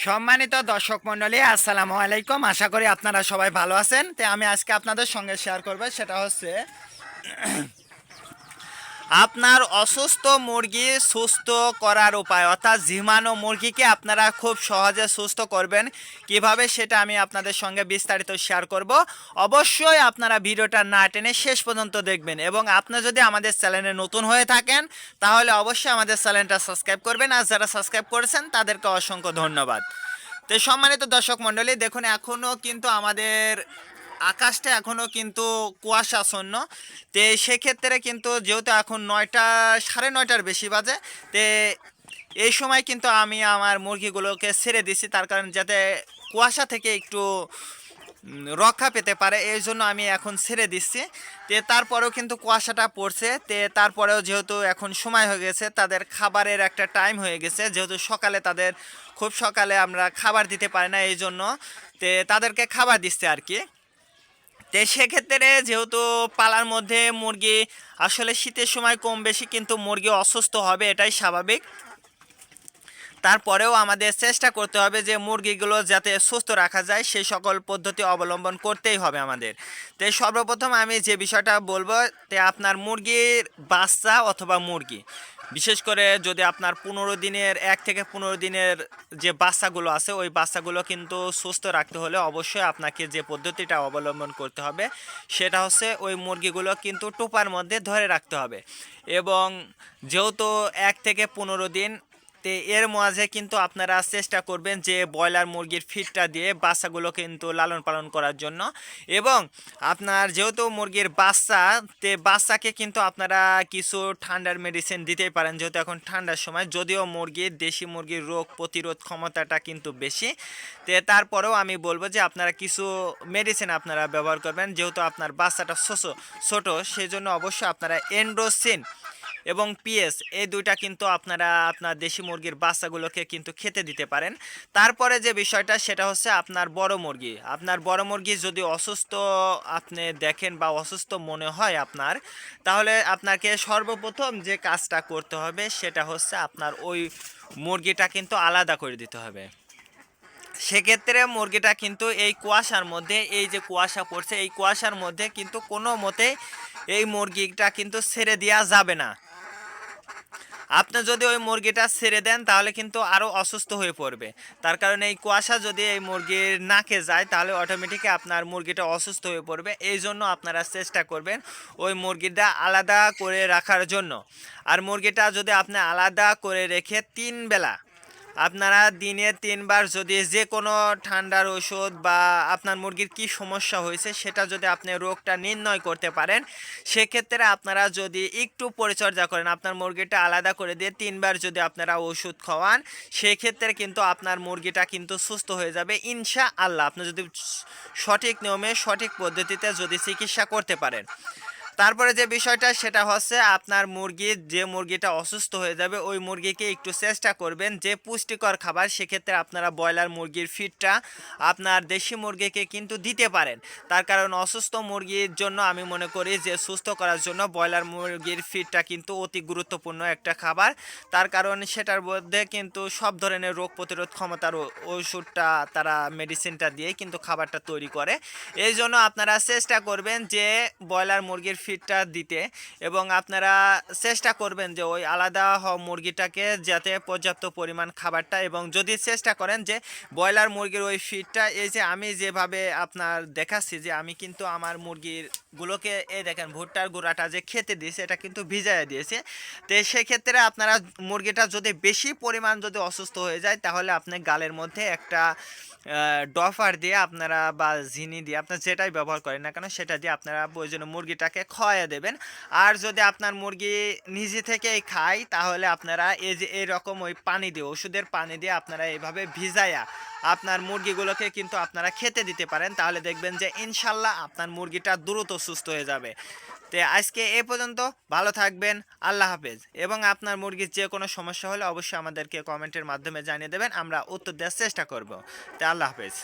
সম্মানিত দর্শক মণ্ডলী, আসসালামু আলাইকুম। আশা করি আপনারা সবাই ভালো আছেন। তো আমি আজকে আপনাদের সঙ্গে শেয়ার করব, সেটা হচ্ছে আপনার অসুস্থ মুরগি সুস্থ করার উপায়, অর্থাৎ ঝিমানো মুরগিকে আপনারা খুব সহজে সুস্থ করবেন কিভাবে, সেটা আমি আপনাদের সঙ্গে বিস্তারিত শেয়ার করব। অবশ্যই আপনারা ভিডিওটা না টেনে শেষ পর্যন্ত দেখবেন, এবং আপনি যদি আমাদের চ্যানেলে নতুন হয়ে থাকেন তাহলে অবশ্যই আমাদের চ্যানেলটা সাবস্ক্রাইব করবেন, আর যারা সাবস্ক্রাইব করেছেন তাদেরকে অসংখ্য ধন্যবাদ। তো সম্মানিত দর্শক মণ্ডলী, দেখুন এখনও কিন্তু আমাদের আকাশটা এখনও কিন্তু কুয়াশাচ্ছন্ন। তো সেক্ষেত্রে কিন্তু যেহেতু এখন 9টা, 9:30 বেশি বাজে, তো এই সময় কিন্তু আমি আমার মুরগিগুলোকে ছেড়ে দিছি, তার কারণ যাতে কুয়াশা থেকে একটু রক্ষা পেতে পারে, এই জন্য আমি এখন ছেড়ে দিচ্ছি। তে তারপরেও কিন্তু কুয়াশাটা পড়ছে, তে তারপরেও যেহেতু এখন সময় হয়ে গেছে, তাদের খাবারের একটা টাইম হয়ে গেছে, যেহেতু সকালে তাদের খুব সকালে আমরা খাবার দিতে পারি না, এই জন্য তে তাদেরকে খাবার দিচ্ছে আর কি। তো সেক্ষেত্রে যেহেতু পালার মধ্যে মুরগি আসলে শীতের সময় কম বেশি কিন্তু মুরগি অসুস্থ হবে, এটাই স্বাভাবিক। তারপরেও আমাদের চেষ্টা করতে হবে যে মুরগিগুলো যাতে সুস্থ রাখা যায়, সেই সকল পদ্ধতি অবলম্বন করতেই হবে আমাদের। তো সর্বপ্রথম আমি যে বিষয়টা বলবো, তে আপনার মুরগির বাচ্চা অথবা মুরগি, বিশেষ করে যদি আপনার 1 থেকে 15 দিনের যে বাচ্চাগুলো আছে, ওই বাচ্চাগুলো কিন্তু সুস্থ রাখতে হলে অবশ্যই আপনাকে যে পদ্ধতিটা অবলম্বন করতে হবে সেটা হচ্ছে ওই মুরগিগুলো কিন্তু টোপার মধ্যে ধরে রাখতে হবে। এবং যেহেতু 1 থেকে 15 দিন, তো এর মাঝে কিন্তু আপনারা চেষ্টা করবেন যে ব্রয়লার মুরগির ফিডটা দিয়ে বাচ্চাগুলো কিন্তু লালন পালন করার জন্য। এবং আপনার যেহেতু মুরগির বাচ্চা, তে বাচ্চাকে কিন্তু আপনারা কিছু ঠান্ডার মেডিসিন দিতেই পারেন, যেহেতু এখন ঠান্ডার সময়, যদিও দেশি মুরগির রোগ প্রতিরোধ ক্ষমতাটা কিন্তু বেশি। তে তারপরেও আমি বলবো যে আপনারা কিছু মেডিসিন আপনারা ব্যবহার করবেন, যেহেতু আপনার বাচ্চাটা ছোট, সেই জন্য অবশ্যই আপনারা এন্ড্রোসিন এবং পিএস, এই দুইটা কিন্তু আপনারা আপনার দেশি মুরগির বাচ্চাগুলোকে কিন্তু খেতে দিতে পারেন। তারপরে যে বিষয়টা সেটা হচ্ছে আপনার বড় মুরগি যদি অসুস্থ আপনি দেখেন বা অসুস্থ মনে হয় আপনার, তাহলে আপনাকে সর্বপ্রথম যে কাজটা করতে হবে সেটা হচ্ছে আপনার ওই মুরগিটা কিন্তু আলাদা করে দিতে হবে। সেক্ষেত্রে মুরগিটা কিন্তু এই কুয়াশার মধ্যে, এই যে কুয়াশা পড়ছে, এই কুয়াশার মধ্যে কিন্তু কোনো মতে এই মুরগিটা কিন্তু ছেড়ে দেওয়া যাবে না। আপনি যদি ওই মুরগিটা ছেড়ে দেন তাহলে কিন্তু আরও অসুস্থ হয়ে পড়বে, তার কারণে এই কুয়াশা যদি এই মুরগির নাকে যায় তাহলে অটোমেটিক আপনার মুরগিটা অসুস্থ হয়ে পড়বে। এই জন্য আপনারা চেষ্টা করবেন ওই মুরগিটা আলাদা করে রাখার জন্য। আর মুরগিটা যদি আপনি আলাদা করে রেখে 3 বেলা, আপনারা দিনে 3 বার যদি যে কোনো ঠান্ডার ওষুধ বা আপনার মুরগির কি সমস্যা হয়েছে সেটা যদি আপনি রোগটা নির্ণয় করতে পারেন, সেক্ষেত্রে আপনারা যদি একটু পরিচর্যা করেন, আপনার মুরগিটা আলাদা করে দিয়ে 3 বার যদি আপনারা ওষুধ খাওয়ান, সেক্ষেত্রে কিন্তু আপনার মুরগিটা কিন্তু সুস্থ হয়ে যাবে ইনশাআল্লাহ, আপনি যদি সঠিক নিয়মে সঠিক পদ্ধতিতে যদি চিকিৎসা করতে পারেন। তারপরে যে বিষয়টা সেটা হচ্ছে আপনার যে মুরগিটা অসুস্থ হয়ে যাবে ওই মুরগিকে একটু চেষ্টা করবেন যে পুষ্টিকর খাবার, সেক্ষেত্রে আপনারা ব্রয়লার মুরগির ফিডটা আপনার দেশি মুরগিকে কিন্তু দিতে পারেন। তার কারণ অসুস্থ মুরগির জন্য আমি মনে করি যে সুস্থ করার জন্য ব্রয়লার মুরগির ফিডটা কিন্তু অতি গুরুত্বপূর্ণ একটা খাবার, তার কারণ সেটার মধ্যে কিন্তু সব ধরনের রোগ প্রতিরোধ ক্ষমতার ওষুধটা, তারা মেডিসিনটা দিয়ে কিন্তু খাবারটা তৈরি করে। এই জন্য আপনারা চেষ্টা করবেন যে ব্রয়লার মুরগির ফিডটা দিতে, এবং আপনারা চেষ্টা করবেন যে ওই আলাদা মুরগিটাকে যাতে পর্যাপ্ত পরিমাণ খাবারটা, এবং যদি চেষ্টা করেন যে ব্রয়লার মুরগির ওই ফিডটা, এই যে আমি যেভাবে আপনার দেখাচ্ছি যে আমি কিন্তু আমার মুরগিগুলোকে এই দেখেন ভুট্টার গুঁড়াটা যে খেতে দিয়েছে এটা কিন্তু ভিজাইয়া দিয়েছে। তো সেক্ষেত্রে আপনারা মুরগিটা যদি বেশি পরিমাণ যদি অসুস্থ হয়ে যায় তাহলে আপনি গালের মধ্যে একটা ডফার দিয়ে আপনারা বা ঝিনি দিয়ে আপনার যেটাই ব্যবহার করেন না কেন সেটা দিয়ে আপনারা প্রয়োজনে মুরগিটাকে খাওয়াইয়া দেবেন। আর যদি আপনার মুরগি নিজে থেকেই খায় তাহলে আপনারা এই যে এরকম ওই পানি দিয়ে, ওষুধের পানি দিয়ে আপনারা এইভাবে ভিজাইয়া আপনার মুরগিগুলোকে কিন্তু আপনারা খেতে দিতে পারেন, তাহলে দেখবেন যে ইনশাল্লাহ আপনার মুরগিটা দ্রুত সুস্থ হয়ে যাবে। তো আজকে এ পর্যন্ত, ভালো থাকবেন, আল্লাহ হাফেজ। এবং আপনার মুরগির যে কোনো সমস্যা হলে অবশ্যই আমাদেরকে কমেন্টের মাধ্যমে জানিয়ে দেবেন, আমরা উত্তর দেওয়ার চেষ্টা করব। তো আল্লাহ হাফেজ।